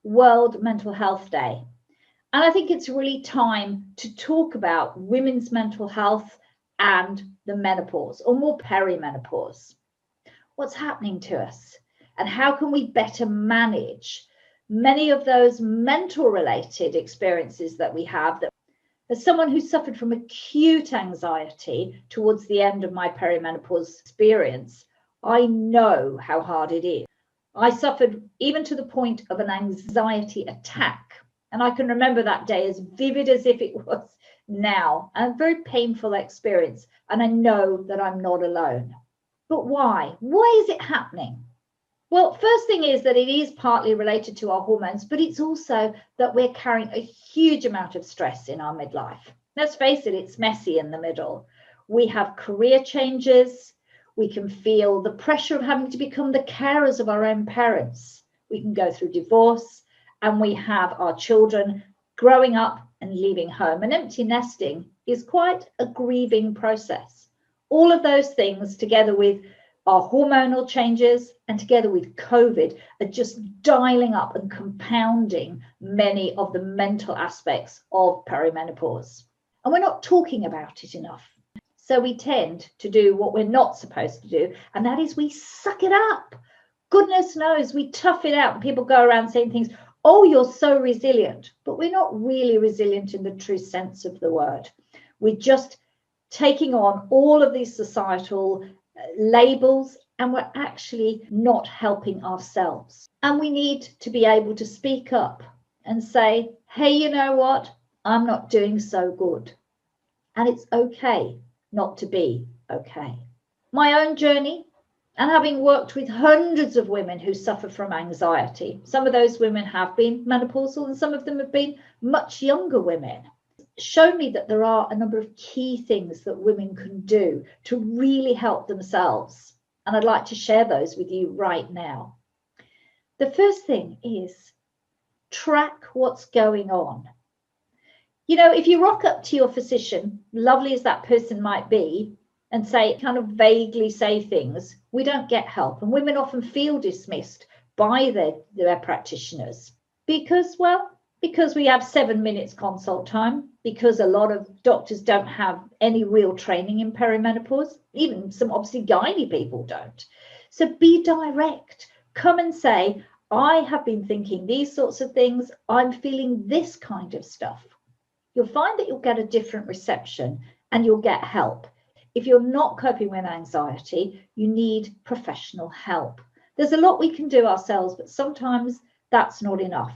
World Mental Health Day. And I think it's really time to talk about women's mental health and the menopause, or more perimenopause. What's happening to us? And how can we better manage many of those mental related experiences that we have? That as someone who suffered from acute anxiety towards the end of my perimenopause experience, I know how hard it is. I suffered even to the point of an anxiety attack. And I can remember that day as vivid as if it was now. A very painful experience. And I know that I'm not alone. But why? Why is it happening? Well, first thing is that it is partly related to our hormones, but it's also that we're carrying a huge amount of stress in our midlife. Let's face it, it's messy in the middle. We have career changes. We can feel the pressure of having to become the carers of our own parents. We can go through divorce, and we have our children growing up and leaving home. And empty nesting is quite a grieving process. All of those things, together with our hormonal changes and together with COVID, are just dialing up and compounding many of the mental aspects of perimenopause. And we're not talking about it enough. So we tend to do what we're not supposed to do, and that is we suck it up. Goodness knows we tough it out. And people go around saying things, oh, you're so resilient. But we're not really resilient in the true sense of the word. We're just taking on all of these societal labels, and we're actually not helping ourselves. And we need to be able to speak up and say, hey, you know what? I'm not doing so good. And it's okay not to be okay. My own journey, and having worked with hundreds of women who suffer from anxiety, some of those women have been menopausal and some of them have been much younger women, show me that there are a number of key things that women can do to really help themselves. And I'd like to share those with you right now. The first thing is track what's going on. You know, if you rock up to your physician, lovely as that person might be, and say, kind of vaguely say things, we don't get help. And women often feel dismissed by their practitioners because we have 7 minutes consult time, because a lot of doctors don't have any real training in perimenopause. Even some obviously gynae people don't. So be direct. Come and say, I have been thinking these sorts of things. I'm feeling this kind of stuff. You'll find that you'll get a different reception and you'll get help. If you're not coping with anxiety, you need professional help. There's a lot we can do ourselves, but sometimes that's not enough.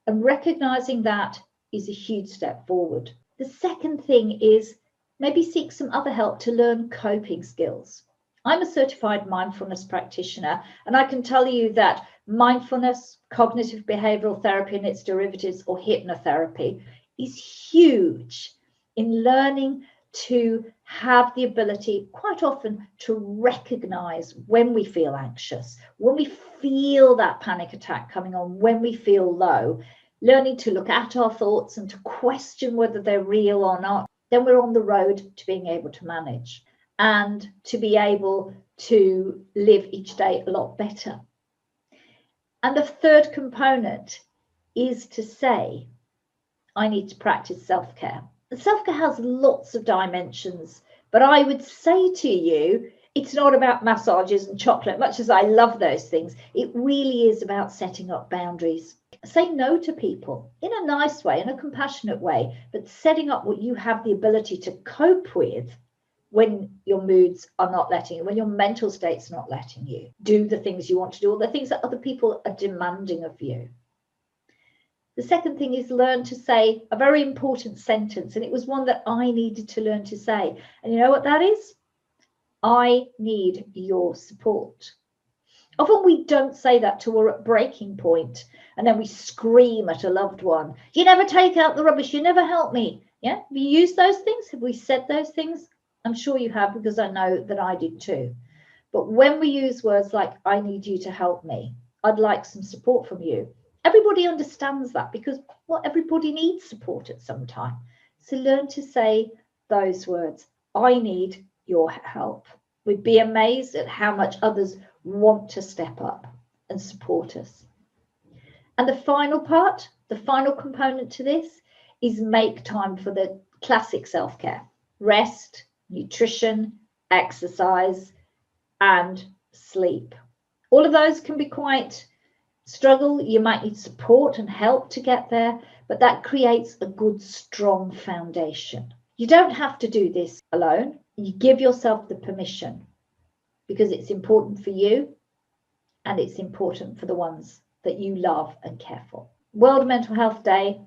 And recognizing that is a huge step forward. The second thing is maybe seek some other help to learn coping skills. I'm a certified mindfulness practitioner, and I can tell you that mindfulness, cognitive behavioral therapy and its derivatives, or hypnotherapy, is huge in learning to have the ability quite often to recognize when we feel anxious, when we feel that panic attack coming on, when we feel low, learning to look at our thoughts and to question whether they're real or not. Then we're on the road to being able to manage and to be able to live each day a lot better. And the third component is to say, I need to practice self-care. Self-care has lots of dimensions, but I would say to you, it's not about massages and chocolate, much as I love those things. It really is about setting up boundaries. Say no to people in a nice way, in a compassionate way, but setting up what you have the ability to cope with when your moods are not letting you, when your mental state's not letting you do the things you want to do, or the things that other people are demanding of you. The second thing is learn to say a very important sentence, and it was one that I needed to learn to say. And you know what that is? I need your support. Often we don't say that till we're at breaking point, and then we scream at a loved one, you never take out the rubbish, you never help me. Yeah, have you used those things? Have we said those things? I'm sure you have, because I know that I did too. But when we use words like, I need you to help me, I'd like some support from you, everybody understands that, because everybody needs support at some time. So learn to say those words. I need your help. We'd be amazed at how much others want to step up and support us. And the final part, the final component to this is make time for the classic self-care: rest, nutrition, exercise, and sleep. All of those can be quite struggle. You might need support and help to get there, but that creates a good, strong foundation. You don't have to do this alone. You give yourself the permission because it's important for you and it's important for the ones that you love and care for. World Mental Health Day